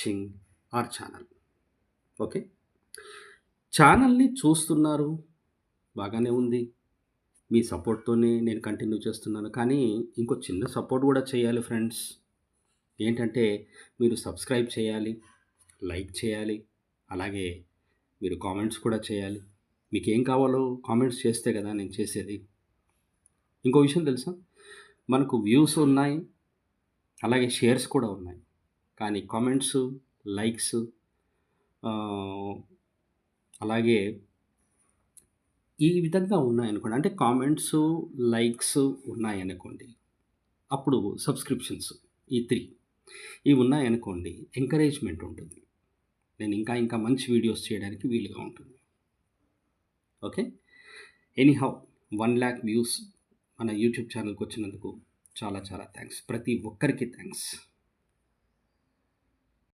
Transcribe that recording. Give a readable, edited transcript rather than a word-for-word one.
Watching our channel. Okay. ఛానల్‌ని చూస్తున్నారు. బాగానే ఉంది. మీ సపోర్ట్‌తోనే నేను కంటిన్యూ చేస్తున్నాను. కానీ ఇంకో చిన్న సపోర్ట్ గూడా చేయాలి ఫ్రెండ్స్. ఏంటంటే మీరు సబ్స్క్రైబ్ చేయాలి, లైక్ చేయాలి, అలాగే మీరు కామెంట్స్ కూడా చేయాలి. మీకేం కావాలో కామెంట్స్ చేస్తే కదా నేను చేసేది. ఇంకో విషయం తెలుసా? మనకు వ్యూస్ ఉన్నాయి, అలాగే షేర్స్ కూడా ఉన్నాయి. కానీ కామెంట్స్, లైక్స్ ఆహ్, అలాగే ఈ విధంగా ఉన్నాయనుకోండి. అంటే కామెంట్సు, లైక్స్ ఉన్నాయనుకోండి. అప్పుడు సబ్స్క్రిప్షన్స్ ఈ 3 ఇవి ఉన్నాయనుకోండి ఎంకరేజ్‌మెంట్ ఉంటుంది. నేను ఇంకా ఇంకా మంచి వీడియోస్ చేయడానికి వీలుగా ఉంటుంది. ఓకే. ఎనీహౌ 1,00,000 వ్యూస్ మన యూట్యూబ్ ఛానెల్‌కొచ్చినందుకు చాలా చాలా థాంక్స్. ప్రతి ఒక్కరికి థాంక్స్.